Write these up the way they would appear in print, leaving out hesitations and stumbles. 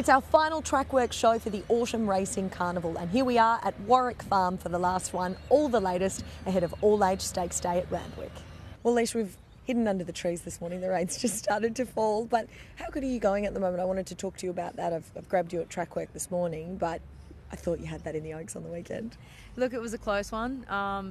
It's our final Trackwork show for the Autumn Racing Carnival, and here we are at Warwick Farm for the last one, all the latest ahead of All-Age Stakes Day at Randwick. Well, Leash, we've hidden under the trees this morning. The rain's just started to fall, but how good are you going at the moment? I wanted to talk to you about that. I've grabbed you at Trackwork this morning, but I thought you had that in the Oaks on the weekend. Look, it was a close one.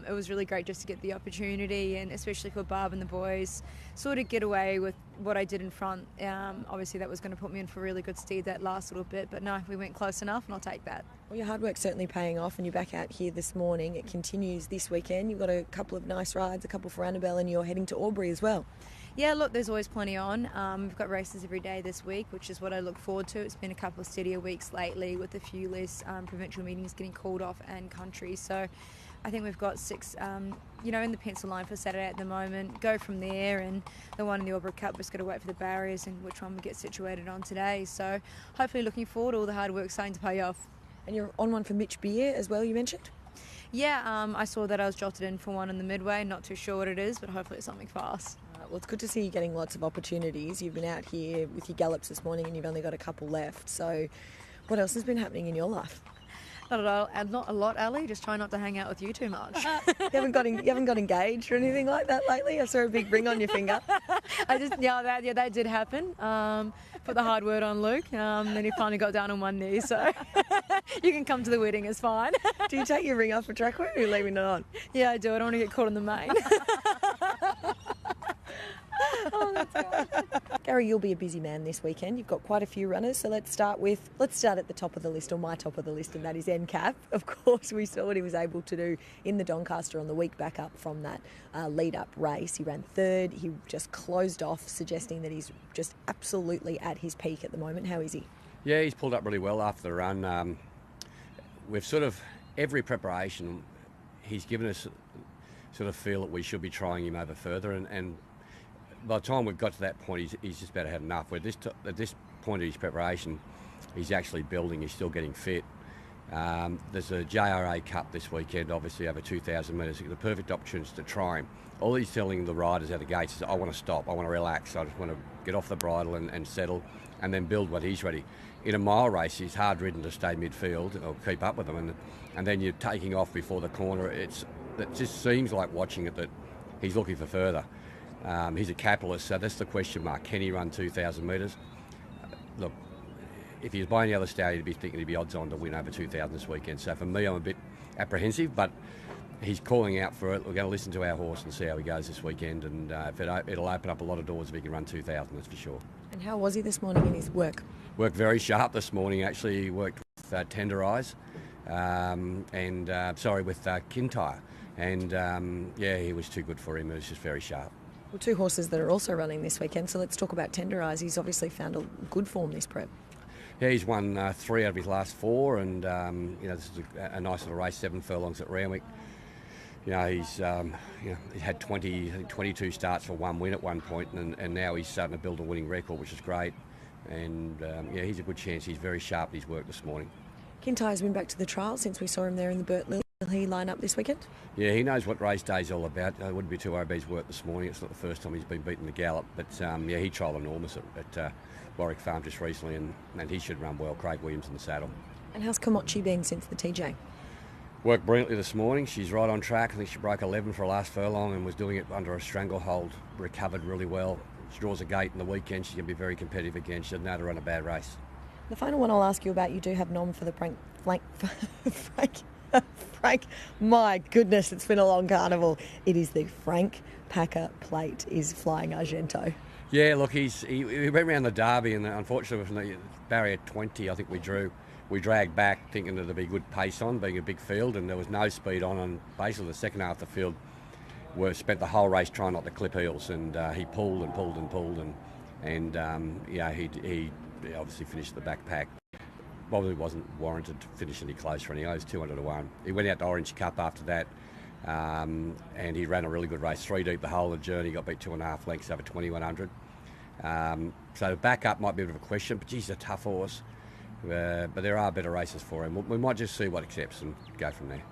It was really great just to get the opportunity, and especially for Barb and the boys, sort of get away with what I did in front. Obviously that was going to put me in for a really good steed that last little bit, but no, we went close enough and I'll take that. Well, your hard work's certainly paying off, and you're back out here this morning. It continues this weekend. You've got a couple of nice rides, a couple for Annabel, and you're heading to Albury as well. Yeah, look, there's always plenty on. We've got races every day this week, which is what I look forward to. It's been a couple of steadier weeks lately with a few less provincial meetings getting called off and country. So I think we've got 6, in the pencil line for Saturday at the moment. Go from there, and the one in the Albury Cup, we've got to wait for the barriers and which one we get situated on today. So hopefully looking forward, all the hard work starting to pay off. And you're on one for Mitch Beer as well, you mentioned? Yeah, I saw that I was jotted in for one in the midway. Not too sure what it is, but hopefully it's something fast. Well, it's good to see you getting lots of opportunities. You've been out here with your gallops this morning and you've only got a couple left. So what else has been happening in your life? Not at all, and not a lot, Ali. Just try not to hang out with you too much. You haven't got engaged or anything like that lately? I saw a big ring on your finger. That did happen. Put the hard word on Luke. Then he finally got down on one knee, so you can come to the wedding. It's fine. Do you take your ring off for Trackwork, or are you leaving it on? Yeah, I do. I don't want to get caught in the main. Oh, that's good. Gary, you'll be a busy man this weekend. You've got quite a few runners, so let's start at the top of the list, or my top of the list, and that is NCAP. Of course, we saw what he was able to do in the Doncaster on the week back up from that lead-up race. He ran third. He just closed off, suggesting that he's just absolutely at his peak at the moment. How is he? Yeah, he's pulled up really well after the run. We've sort of, every preparation, he's given us sort of feel that we should be trying him over further, and by the time we've got to that point, he's just about to have enough. At this point of his preparation, he's actually building, he's still getting fit. There's a JRA Cup this weekend, obviously over 2,000 metres. The perfect opportunity to try him. All he's telling the riders at the gates is, I want to stop, I want to relax, I just want to get off the bridle and settle, and then build when he's ready. In a mile race, he's hard-ridden to stay midfield or keep up with them, and then you're taking off before the corner. It just seems like watching it that he's looking for further. He's a capitalist, so that's the question mark. Can he run 2,000 metres? Look, if he was by any other stallion, he'd be thinking he'd be odds on to win over 2,000 this weekend. So for me, I'm a bit apprehensive, but he's calling out for it. We're going to listen to our horse and see how he goes this weekend, and it'll open up a lot of doors if he can run 2,000, that's for sure. And how was he this morning in his work? Worked very sharp this morning, actually. He worked with Tender Eyes, with Kintyre. And, he was too good for him. It was just very sharp. Well, 2 horses that are also running this weekend, so let's talk about Tender Eyes. He's obviously found a good form this prep. Yeah, he's won 3 out of his last 4, and this is a nice little race, 7 furlongs at Randwick. He's had 22 starts for 1 win at one point, and now he's starting to build a winning record, which is great. And he's a good chance. He's very sharp at his work this morning. Kintyre's been back to the trial since we saw him there in the Burt Lily. Will he line up this weekend? Yeah, he knows what race day's all about. I wouldn't be too worried about his work this morning. It's not the first time he's been beaten the gallop, but he trialled enormous at Warwick Farm just recently, and he should run well. Craig Williams in the saddle. And how's Komochi been since the TJ? Worked brilliantly this morning. She's right on track. I think she broke 11 for her last furlong and was doing it under a stranglehold. Recovered really well. She draws a gate in the weekend. She's going to be very competitive again. She doesn't know how to run a bad race. The final one I'll ask you about, you do have nom for the Frank, my goodness, it's been a long carnival. It is the Frank Packer Plate is flying Argento. Yeah, look, he went around the Derby, and unfortunately from the barrier 20, I think we dragged back thinking that there'd be good pace on, being a big field, and there was no speed on, and basically the second half of the field we spent the whole race trying not to clip heels, and he pulled, and he obviously finished the back pack. Probably wasn't warranted to finish any closer anyway. It was 200 to 1. He went out to Orange Cup after that, and he ran a really good race, 3 deep the whole of the journey, got beat 2.5 lengths over 2,100. So back up might be a bit of a question, but he's a tough horse. But there are better races for him. We might just see what accepts and go from there.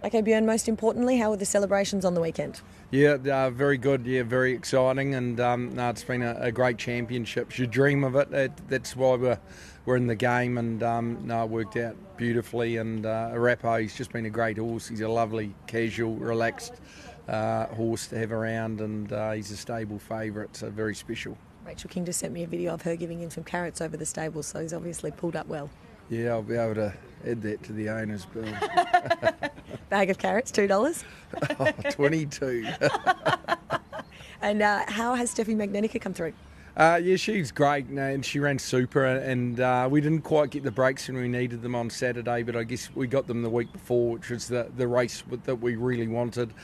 Okay, Björn, most importantly, how were the celebrations on the weekend? Yeah, very good. Yeah, very exciting. And it's been a great championship. You dream of it. That's why were in the game, and no, it worked out beautifully. And Arapo, he's just been a great horse. He's a lovely, casual, relaxed horse to have around, and he's a stable favourite, so very special. Rachel King just sent me a video of her giving him some carrots over the stable, so he's obviously pulled up well. Yeah, I'll be able to add that to the owner's bill. Bag of carrots, $2. Oh, 22. And how has Steffi Magnetica come through? Yeah, she's great, and she ran super, and we didn't quite get the breaks when we needed them on Saturday, but I guess we got them the week before, which was the race that we really wanted.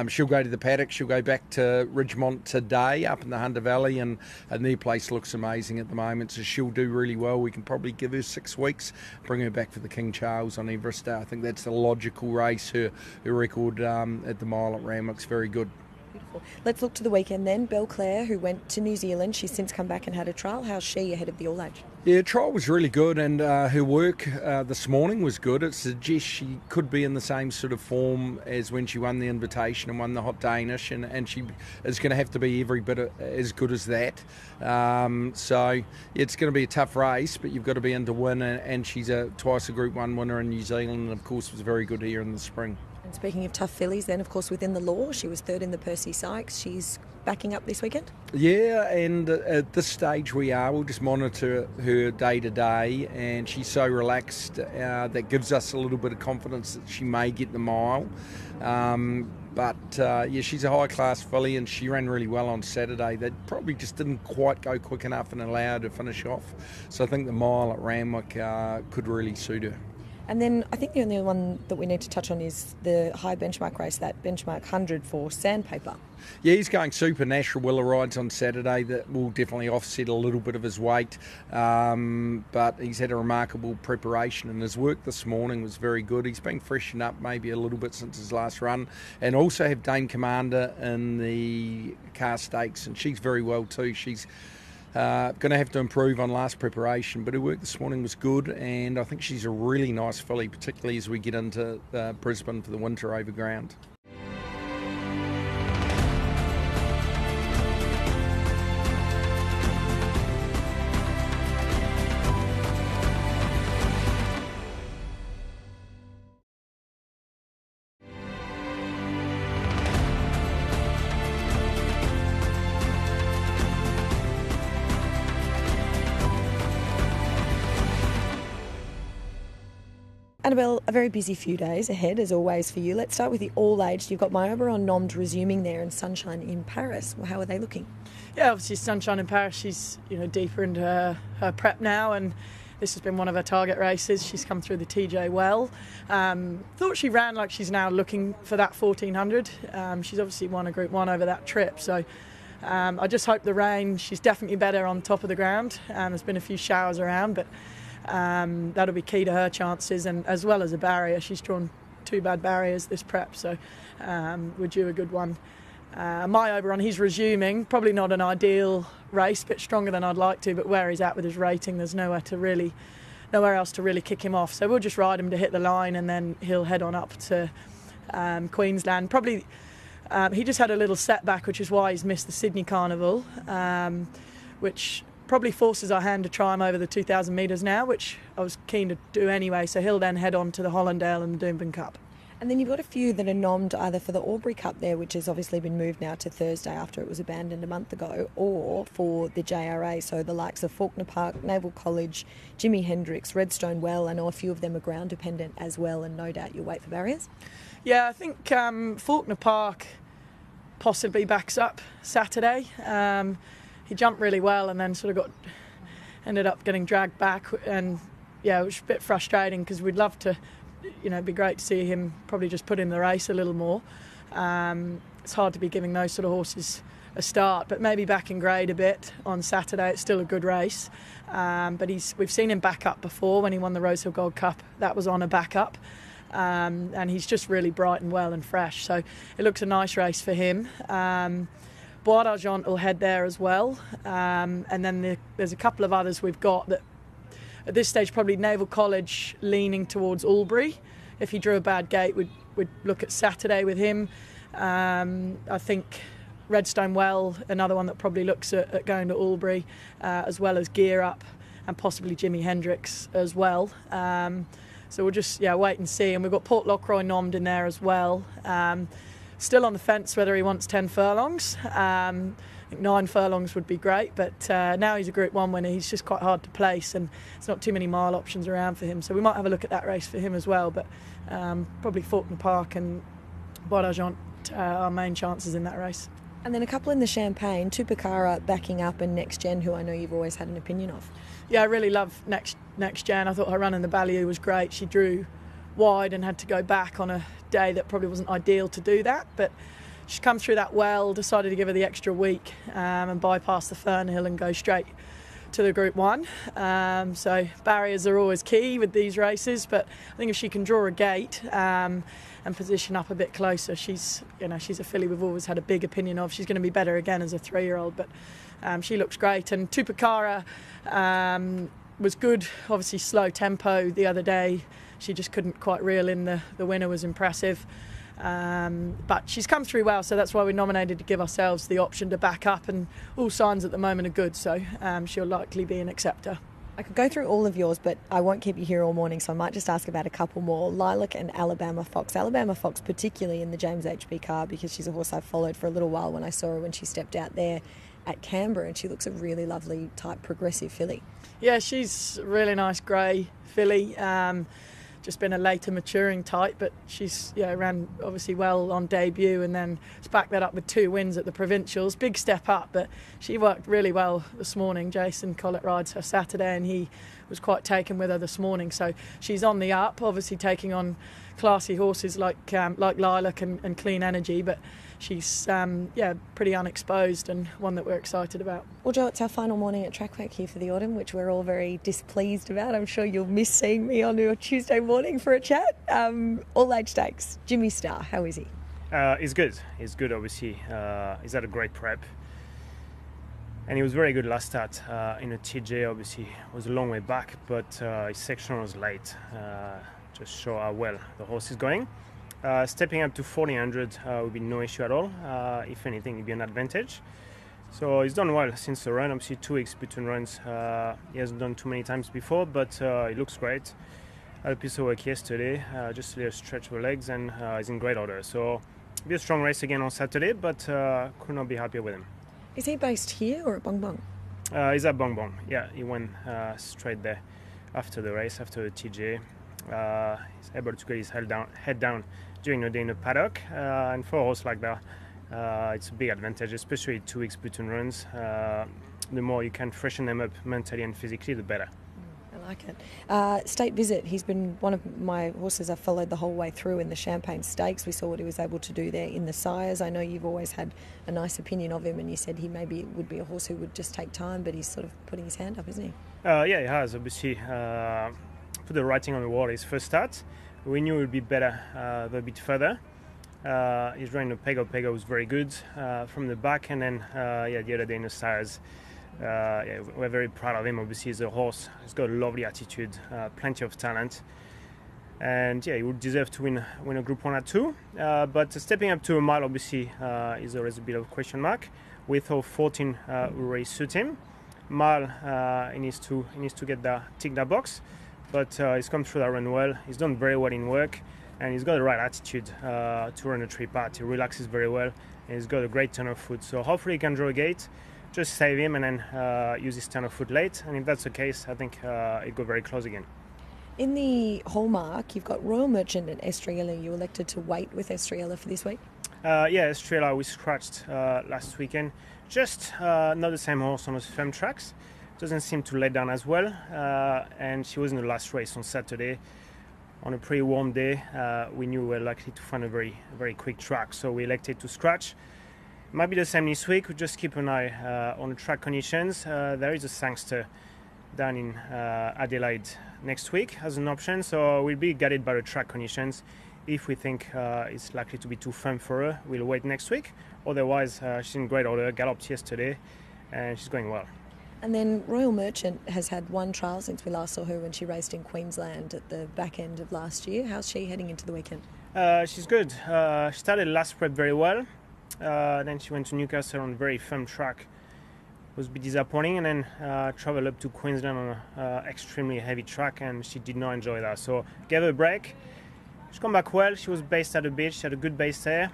She'll go to the paddock, she'll go back to Ridgemont today up in the Hunter Valley, and their place looks amazing at the moment, so she'll do really well. We can probably give her 6 weeks, bring her back for the King Charles on Everest Day. I think that's the logical race. Her record at the mile at Ramwick's very good. Beautiful. Let's look to the weekend then. Belclair, who went to New Zealand, she's since come back and had a trial. How's she ahead of the All Age? Yeah, trial was really good, and her work this morning was good. It suggests she could be in the same sort of form as when she won the Invitation and won the Hot Danish, and she is going to have to be every bit as good as that. So it's going to be a tough race, but you've got to be in to win, and she's twice a Group 1 winner in New Zealand, and of course was very good here in the spring. And speaking of tough fillies, then of course within the law, she was third in the Percy Sykes. She's backing up this weekend? Yeah, and at this stage we'll just monitor her day to day, and she's so relaxed that gives us a little bit of confidence that she may get the mile. But she's a high class filly, and she ran really well on Saturday. They probably just didn't quite go quick enough and allow her to finish off. So I think the mile at Ramwick could really suit her. And then I think the only one that we need to touch on is the high benchmark race, that benchmark 100 for Sandpaper. Yeah, he's going super. Nashua Willa rides on Saturday. That will definitely offset a little bit of his weight. But he's had a remarkable preparation, and his work this morning was very good. He's been freshened up maybe a little bit since his last run. And also have Dame Commander in the Car Stakes, and she's very well too. She's going to have to improve on last preparation, but her work this morning was good, and I think she's a really nice filly, particularly as we get into Brisbane for the winter over ground. Annabel, a very busy few days ahead, as always, for you. Let's start with the all-aged. You've got My Oberon Nommed resuming there, and Sunshine in Paris. Well, how are they looking? Yeah, obviously Sunshine in Paris, she's deeper into her prep now, and this has been one of her target races. She's come through the TJ well. Thought she ran like she's now looking for that 1400. She's obviously won a Group 1 over that trip, so I just hope the rain, she's definitely better on top of the ground. There's been a few showers around, but that'll be key to her chances, and as well as a barrier. She's drawn 2 bad barriers this prep, so we're due a good one. My Oberon, he's resuming, probably not an ideal race, a bit stronger than I'd like to, but where he's at with his rating, there's nowhere else to really kick him off, so we'll just ride him to hit the line, and then he'll head on up to Queensland. Probably he just had a little setback, which is why he's missed the Sydney Carnival, which probably forces our hand to try him over the 2,000 metres now, which I was keen to do anyway, so he'll then head on to the Hollandale and the Doomben Cup. And then you've got a few that are nommed either for the Albury Cup there, which has obviously been moved now to Thursday after it was abandoned a month ago, or for the JRA, so the likes of Faulkner Park, Naval College, Jimi Hendrix, Redstone Well. I know a few of them are ground dependent as well, and no doubt you'll wait for barriers. Yeah, I think Faulkner Park possibly backs up Saturday. He jumped really well and then sort of ended up getting dragged back, and yeah, it was a bit frustrating because we'd love to, it'd be great to see him probably just put in the race a little more. It's hard to be giving those sort of horses a start, but maybe back in grade a bit on Saturday. It's still a good race, but we've seen him back up before when he won the Rosehill Gold Cup. That was on a backup, and he's just really bright and well and fresh, so it looks a nice race for him. Bois d'Argent will head there as well, and then there's a couple of others we've got that at this stage probably Naval College leaning towards Albury. If he drew a bad gate, we'd look at Saturday with him. I think Redstone Well, another one that probably looks at going to Albury, as well as Gear Up and possibly Jimi Hendrix as well. So we'll just wait and see. And we've got Port Lockroy nommed in there as well. Still on the fence whether he wants 10 furlongs. I think 9 furlongs would be great, but now he's a Group 1 winner. He's just quite hard to place, and there's not too many mile options around for him. So we might have a look at that race for him as well. But probably Faulkner Park and Bois d'Argent are our main chances in that race. And then a couple in the Champagne, Tupacara backing up, and Next Gen, who I know you've always had an opinion of. Yeah, I really love Next Gen. I thought her run in the Ballieu was great. She drew wide and had to go back on a day that probably wasn't ideal to do that, but she's come through that well, decided to give her the extra week and bypass the Fernhill and go straight to the Group 1. So barriers are always key with these races, but I think if she can draw a gate and position up a bit closer, she's a filly we've always had a big opinion of. She's going to be better again as a 3-year-old, but she looks great. And Tupacara was good, obviously slow tempo the other day. She just couldn't quite reel in the winner, was impressive. But she's come through well, so that's why we nominated to give ourselves the option to back up, and all signs at the moment are good, so she'll likely be an acceptor. I could go through all of yours, but I won't keep you here all morning, so I might just ask about a couple more. Lilac and Alabama Fox. Alabama Fox particularly in the James HB car, because she's a horse I've followed for a little while when I saw her when she stepped out there at Canberra, and she looks a really lovely type progressive filly. Yeah, she's a really nice grey filly. Just been a later maturing type, but she's ran obviously well on debut, and then backed that up with 2 wins at the provincials. Big step up, but she worked really well this morning. Jason Collett rides her Saturday, and he was quite taken with her this morning. So she's on the up, obviously taking on classy horses like Lilac and Clean Energy, but she's pretty unexposed and one that we're excited about. Well, Jo, it's our final morning at Trackwork here for the autumn, which we're all very displeased about. I'm sure you'll miss seeing me on your Tuesday morning for a chat. All age stakes. Jimmy Star, how is he? He's good. He's good, obviously. He's had a great prep. And he was very good last start in a TJ. Obviously, it was a long way back, but his section was late. Just show how well the horse is going. Stepping up to 1400 would be no issue at all. If anything, it'd be an advantage. So he's done well since the run. Obviously 2 weeks between runs. He hasn't done too many times before, but he looks great. Had a piece of work yesterday, just a little stretch of the legs, and he's in great order. So it'll be a strong race again on Saturday, but could not be happier with him. Is he based here or at Bong Bong? He's at Bong Bong. Yeah, he went straight there after the race, after the TJ. He's able to get his head down during the day in the paddock, and for a horse like that, it's a big advantage, especially 2 weeks between runs. The more you can freshen them up mentally and physically, the better. I like it. State Visit, he's been one of my horses I've followed the whole way through in the Champagne Stakes. We saw what he was able to do there in the Sires. I know you've always had a nice opinion of him, and you said he maybe would be a horse who would just take time, but he's sort of putting his hand up, isn't he? Yeah, he has, obviously. Put the writing on the wall his first start. We knew it would be better a bit further. His run in the Pego was very good from the back, and then the other day in the Sires, we're very proud of him. Obviously, he's a horse. He's got a lovely attitude, plenty of talent, and he would deserve to win a Group 1 at 2. But stepping up to a mile, obviously, is always a bit of a question mark. We thought 14 will really suit him. Mile, he needs to get tick that box. But he's come through that run well. He's done very well in work, and he's got the right attitude to run a 3-part. He relaxes very well, and he's got a great turn of foot. So hopefully he can draw a gate, just save him, and then use his turn of foot late. And if that's the case, I think he'll go very close again. In the Hallmark, you've got Royal Merchant and Estrella. You elected to wait with Estrella for this week? Estrella we scratched last weekend. Just not the same horse on those firm tracks. Doesn't seem to let down as well, and she was in the last race on Saturday. On a pretty warm day, we knew we were likely to find a very, very quick track, so we elected to scratch. Might be the same this week. We just keep an eye on the track conditions. There is a Sangster down in Adelaide next week as an option, so we'll be guided by the track conditions. If we think it's likely to be too firm for her, we'll wait next week. Otherwise, she's in great order, galloped yesterday, and she's going well. And then Royal Merchant has had 1 trial since we last saw her when she raced in Queensland at the back end of last year. How's she heading into the weekend? She's good. She started last prep very well. Then she went to Newcastle on a very firm track was a bit disappointing, and then traveled up to Queensland on an extremely heavy track, and she did not enjoy that. So gave her a break. She come back well. She was based at the beach. She had a good base there.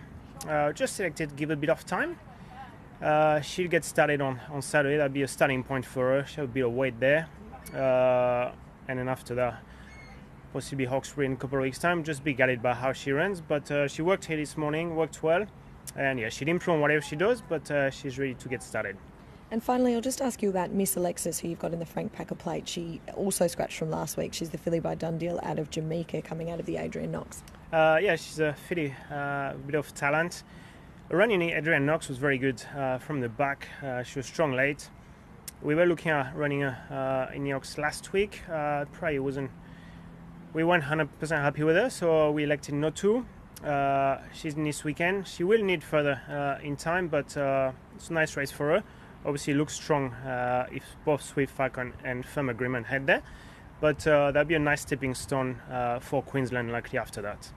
Just selected to give a bit of time. She'll get started on Saturday. That'll be a starting point for her. She'll have a bit of weight there. And then after that, possibly Hawkesbury in a couple of weeks' time. Just be guided by how she runs. But she worked here this morning, worked well. And yeah, she'd improve on whatever she does, but she's ready to get started. And finally, I'll just ask you about Miss Alexis, who you've got in the Frank Packer plate. She also scratched from last week. She's the filly by Dundeel out of Jamaica, coming out of the Adrian Knox. Yeah, she's a filly, a bit of talent. Running Adrian Knox was very good from the back. She was strong late. We were looking at running her in the Oaks last week. Probably we weren't 100% happy with her, so we elected not to. She's in this weekend. She will need further in time, but it's a nice race for her. Obviously, it looks strong if both Swift, Falcon and Firm Agreement head there. But that'll be a nice stepping stone for Queensland likely after that.